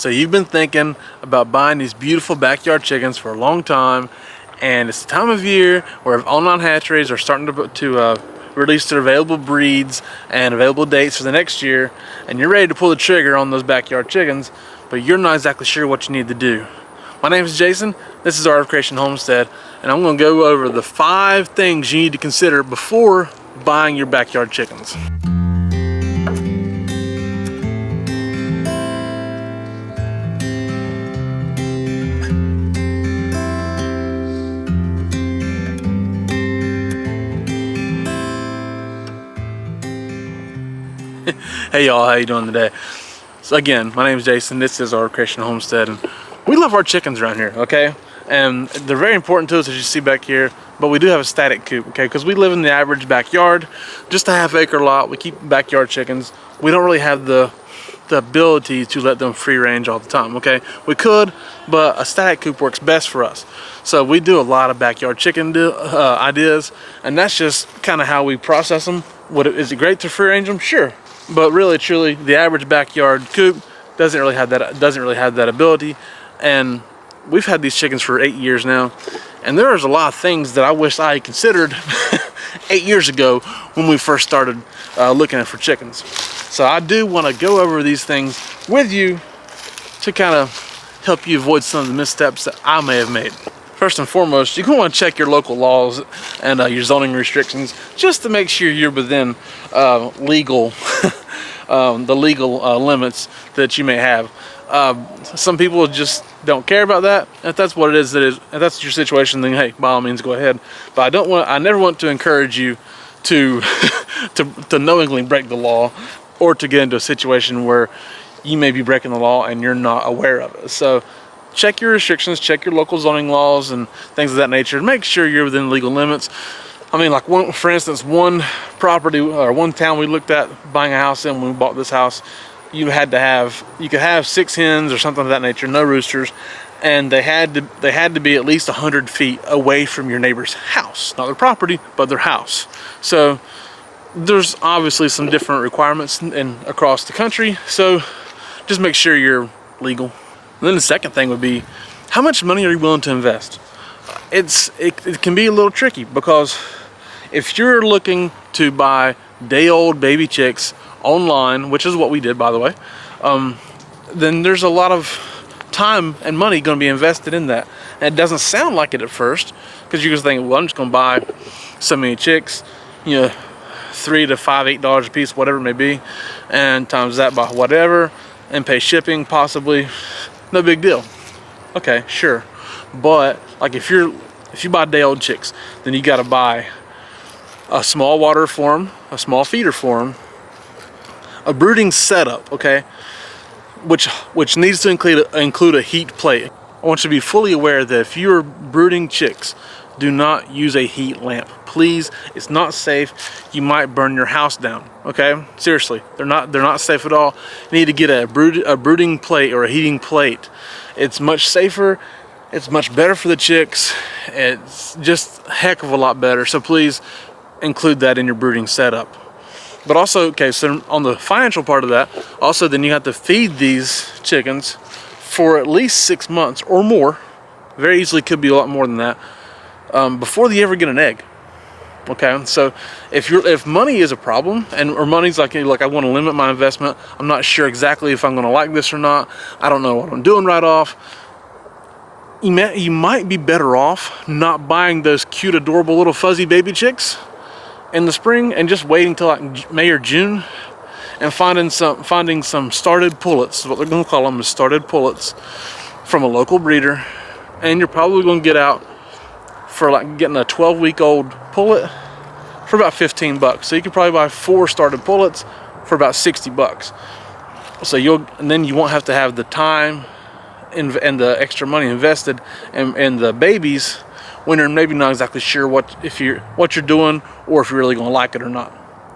So you've been thinking about buying these beautiful backyard chickens for a long time, and it's the time of year where online hatcheries are starting to release their available breeds and available dates for the next year, and you're ready to pull the trigger on those backyard chickens, but you're not exactly sure what you need to do. My name is Jason, this is Art of Creation Homestead, and I'm going to go over the 5 things you need to consider before buying your backyard chickens. Hey y'all, how you doing today? So again, my name is Jason, this is Art of Creation Homestead, and we love our chickens around here, okay? And they're very important to us, as you see back here, but we do have a static coop, okay? Because we live in the average backyard, just a half-acre lot. We keep backyard chickens. We don't really have the ability to let them free range all the time, okay? We could, but a static coop works best for us. So we do a lot of backyard chicken ideas, and that's just kind of how we process them. Is it great to free range them? Sure. But really, truly, the average backyard coop doesn't really have that ability. And we've had these chickens for 8 years now, and there's a lot of things that I wish I had considered 8 years ago when we first started looking for chickens. So I do want to go over these things with you to kind of help you avoid some of the missteps that I may have made. First and foremost, you're going to want to check your local laws and your zoning restrictions just to make sure you're within the legal limits that you may have. Some people just don't care about that. If that's what it is, if that's your situation, then hey, by all means, go ahead. But I never want to encourage you to to knowingly break the law, or to get into a situation where you may be breaking the law and you're not aware of it. So check your restrictions, check your local zoning laws and things of that nature. Make sure you're within legal limits. I mean, like for instance, one property or one town we looked at buying a house in when we bought this house, you could have 6 hens or something of that nature, no roosters, and they had to be at least 100 feet away from your neighbor's house, not their property, but their house. So there's obviously some different requirements across the country. So just make sure you're legal. And then the second thing would be, how much money are you willing to invest? It can be a little tricky, because if you're looking to buy day-old baby chicks online, which is what we did, by the way, then there's a lot of time and money going to be invested in that. And it doesn't sound like it at first, because you're just thinking, well, I'm just going to buy so many chicks, you know, $3 to $5, $8 a piece, whatever it may be, and times that by whatever, and pay shipping possibly. No big deal. Okay, sure. But like if you buy day-old chicks, then you got to buy a small water for them, a small feeder for them, a brooding setup, okay, which needs to include a heat plate. I want you to be fully aware that if you're brooding chicks, do not use a heat lamp. Please, it's not safe. You might burn your house down, okay? Seriously, they're not safe at all. You need to get a brooding plate or a heating plate. It's much safer. It's much better for the chicks. It's just a heck of a lot better. So please include that in your brooding setup. But also, okay, so on the financial part of that, also then you have to feed these chickens for at least 6 months or more. Very easily could be a lot more than that, before they ever get an egg. Okay, so if money is a problem, or money's like I want to limit my investment, I'm not sure exactly if I'm going to like this or not, I don't know what I'm doing right off, you might be better off not buying those cute, adorable little fuzzy baby chicks in the spring and just waiting till like May or June and finding some started pullets. What they're going to call them is started pullets from a local breeder, and you're probably going to get out for like getting a 12-week-old pullet for about $15. So you could probably buy 4 started pullets for about $60. So then you won't have to have the time and the extra money invested in the babies when you're maybe not exactly sure what you're doing, or if you're really going to like it or not.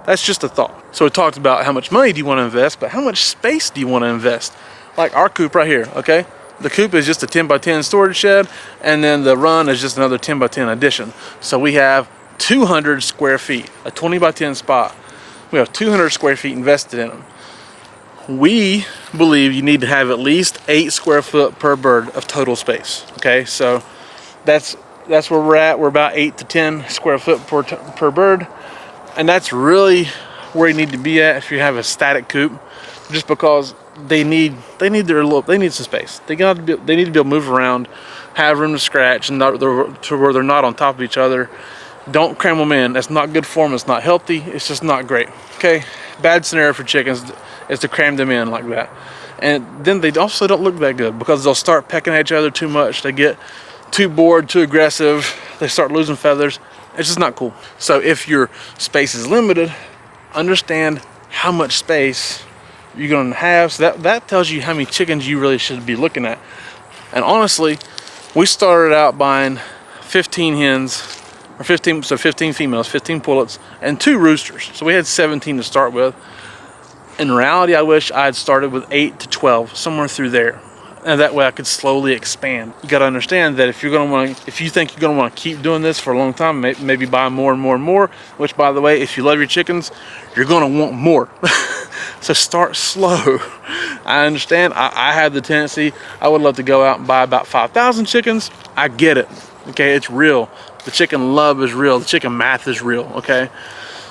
That's just a thought. So we talked about how much money do you want to invest, but how much space do you want to invest? Like our coop right here, okay? The coop is just a 10 by 10 storage shed, and then the run is just another 10 by 10 addition. So we have 200 square feet, a 20 by 10 spot. We have 200 square feet invested in them. we believe you need to have at least 8 square foot per bird of total space. Okay, so that's where we're at. We're about 8 to 10 square foot per bird, and that's really where you need to be at if you have a static coop, just because they need some space. They need to be able to move around, have room to scratch, and to where they're not on top of each other. Don't cram them in. That's not good for them. It's not healthy. It's just not great. Okay, bad scenario for chickens is to cram them in like that, and then they also don't look that good because they'll start pecking at each other too much. They get too bored, too aggressive. They start losing feathers. It's just not cool. So if your space is limited, understand how much space you're going to have. So that tells you how many chickens you really should be looking at. And honestly, we started out buying 15 hens, or 15 females, 15 pullets, and 2 roosters. So we had 17 to start with. In reality, I wish I had started with 8 to 12, somewhere through there. And that way I could slowly expand. You got to understand that if you think you're going to want to keep doing this for a long time, maybe buy more and more and more, which, by the way, if you love your chickens, you're going to want more. So start slow. I understand. I had the tendency, I would love to go out and buy about 5,000 chickens. I get it. Okay, it's real. The chicken love is real. The chicken math is real. Okay,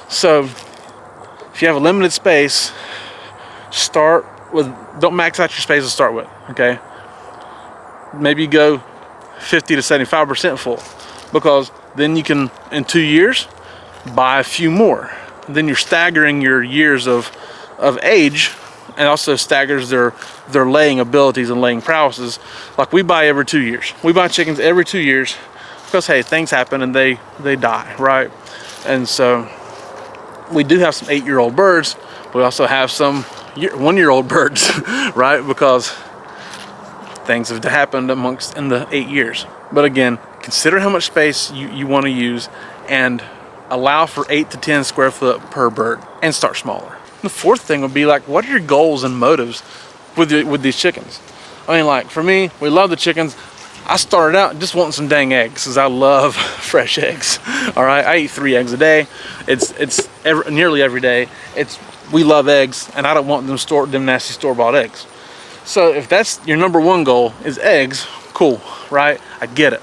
so if you have a limited space, don't max out your space to start with. Okay, maybe go 50 to 75% full, because then you can, in 2 years, buy a few more. Then you're staggering your years of age, and also staggers their laying abilities and laying prowesses. Like, we buy every 2 years. We buy chickens every 2 years because, hey, things happen and they die, right? And so we do have some 8-year-old birds. We also have some 1-year-old birds, right? Because things have happened in the 8 years. But again, consider how much space you want to use, and allow for 8 to 10 square foot per bird, and start smaller. The fourth thing would be, like, what are your goals and motives with these chickens? I mean, like, for me, we love the chickens. I started out just wanting some dang eggs, because I love fresh eggs. All right, I eat 3 eggs a day. It's nearly every day. We love eggs, and I don't want them nasty store-bought eggs. So if that's your number one goal is eggs, cool, right? I get it.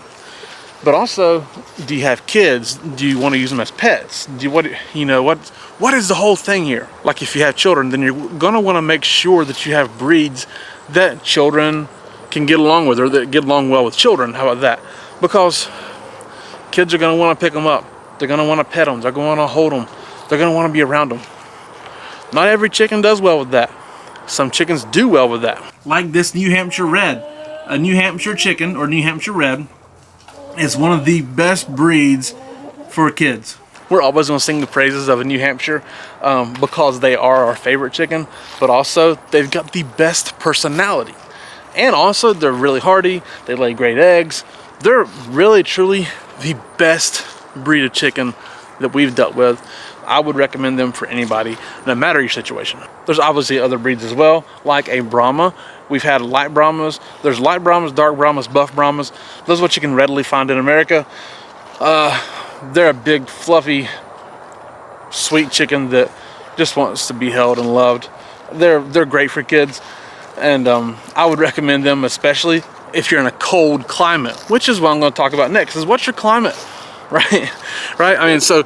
But also, do you have kids? Do you want to use them as pets? What is the whole thing here? Like, if you have children, then you're gonna want to make sure that you have breeds that children can get along with, or that get along well with children. How about that? Because kids are gonna want to pick them up. They're gonna want to pet them. They're gonna want to hold them. They're gonna want to be around them. Not every chicken does well with that. Some chickens do well with that. Like this New Hampshire Red. A New Hampshire chicken, or New Hampshire Red, is one of the best breeds for kids. We're always going to sing the praises of a New Hampshire because they are our favorite chicken, but also they've got the best personality. And also they're really hardy, they lay great eggs. They're really, truly the best breed of chicken that we've dealt with. I would recommend them for anybody, no matter your situation. There's obviously other breeds as well, like a Brahma. We've had light Brahmas. There's light Brahmas, dark Brahmas, buff Brahmas. Those are what you can readily find in America. They're a big, fluffy, sweet chicken that just wants to be held and loved. They're great for kids, and I would recommend them, especially if you're in a cold climate, which is what I'm going to talk about next. Is what's your climate, right? Right. I mean, so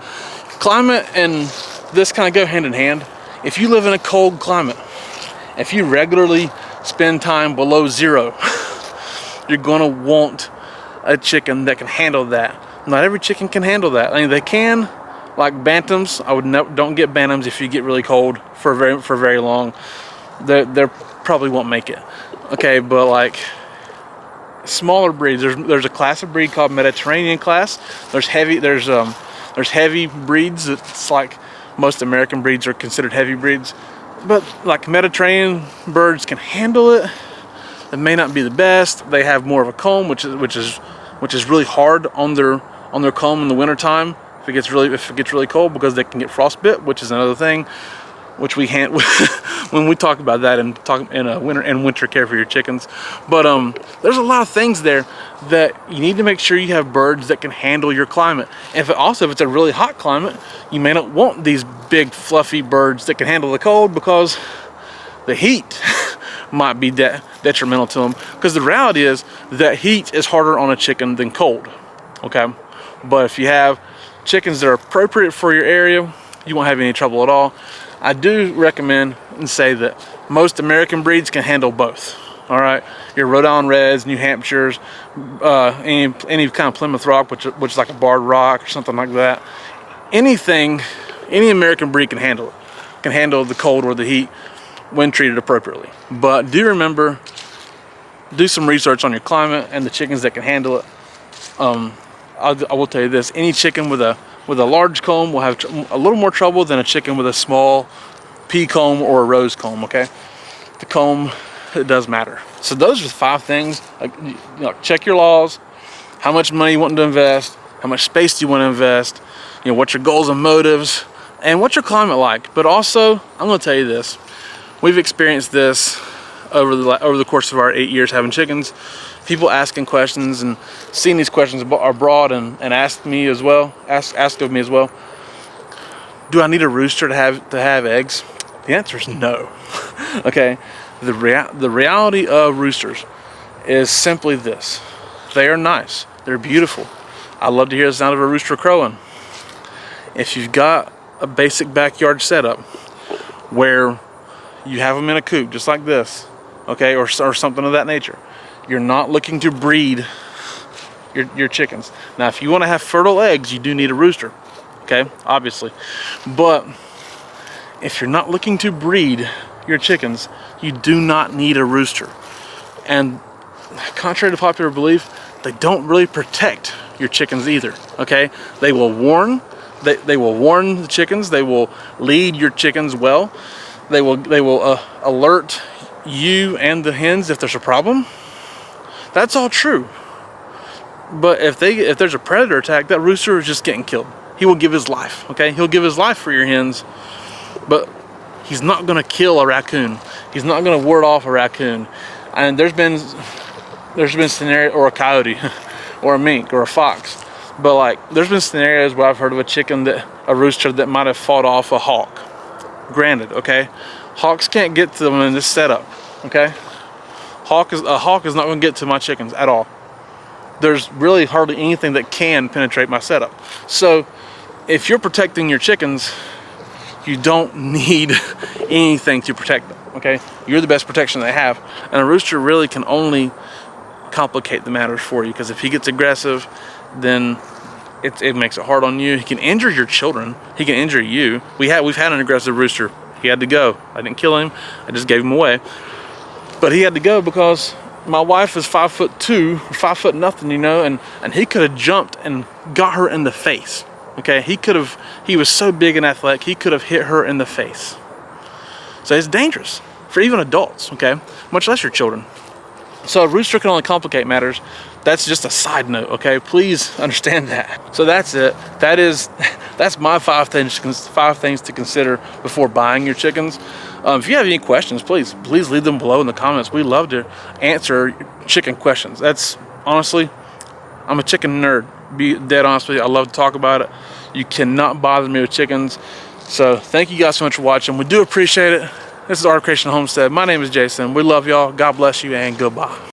climate and this kind of go hand in hand. If you live in a cold climate, if you regularly spend time below 0, you're gonna want a chicken that can handle that. Not every chicken can handle that. I mean, they can, like bantams. Don't get bantams if you get really cold for very long. They probably won't make it. Okay, but like smaller breeds, there's a class of breed called Mediterranean class. There's heavy breeds. It's like most American breeds are considered heavy breeds, but like Mediterranean birds can handle it. It may not be the best. They have more of a comb, which is really hard on their comb in the wintertime if it gets really cold, because they can get frostbite, which is another thing which we can't when we talk about that and talk in winter care for your chickens. But there's a lot of things there that you need to make sure you have birds that can handle your climate. And if it's a really hot climate, you may not want these big fluffy birds that can handle the cold, because the heat might be detrimental to them, because the reality is that heat is harder on a chicken than cold, okay? But if you have chickens that are appropriate for your area, you won't have any trouble at all. I do recommend and say that most American breeds can handle both. All right, your Rhode Island Reds, New Hampshires, any kind of Plymouth Rock, which is like a barred rock or something like that. Anything, any American breed can handle it. Can handle the cold or the heat when treated appropriately. But do remember, do some research on your climate and the chickens that can handle it. I will tell you this: any chicken with a large comb will have a little more trouble than a chicken with a small pea comb or a rose comb. Okay, the comb, it does matter. So those are 5 things. Check your laws, how much money you want to invest, how much space do you want to invest, what your goals and motives, and what's your climate like. But also, I'm going to tell you this: we've experienced this over the course of our 8 years having chickens. People asking questions and seeing these questions are brought and asked of me as well. Do I need a rooster to have eggs? The answer is no. Okay. The reality of roosters is simply this: they are nice, they're beautiful. I love to hear the sound of a rooster crowing. If you've got a basic backyard setup where you have them in a coop just like this, okay, or something of that nature, you're not looking to breed your chickens. Now, if you want to have fertile eggs, you do need a rooster, okay, obviously. But if you're not looking to breed your chickens, you do not need a rooster. And contrary to popular belief, they don't really protect your chickens either, okay? They will warn the chickens. They will lead your chickens well. They will alert you and the hens if there's a problem. That's all true. But if there's a predator attack, that rooster is just getting killed. He will give his life, okay? He'll give his life for your hens, but he's not going to kill a raccoon. He's not going to ward off a raccoon. And there's been scenario, or a coyote or a mink or a fox. But like, there's been scenarios where I've heard of a rooster that might have fought off a hawk. Granted, okay, hawks can't get to them in this setup, okay? A hawk is not going to get to my chickens at all. There's really hardly anything that can penetrate my setup. So if you're protecting your chickens, you don't need anything to protect them, okay? You're the best protection they have. And a rooster really can only complicate the matters for you, because if he gets aggressive, then it makes it hard on you. He can injure your children. He can injure you. We've had an aggressive rooster. He had to go. I didn't kill him. I just gave him away. But he had to go because my wife is 5'2", 5 foot nothing, and he could have jumped and got her in the face. Okay, he was so big and athletic, he could have hit her in the face. So it's dangerous for even adults, okay, much less your children. So a rooster can only complicate matters. That's just a side note, okay? Please understand that. So that's it. That's my 5 things to consider before buying your chickens. If you have any questions, please leave them below in the comments. We love to answer chicken questions. That's honestly, I'm a chicken nerd. Be dead honest with you. I love to talk about it. You cannot bother me with chickens. So thank you guys so much for watching. We do appreciate it. This is Art Creation Homestead. My name is Jason. We love y'all. God bless you, and goodbye.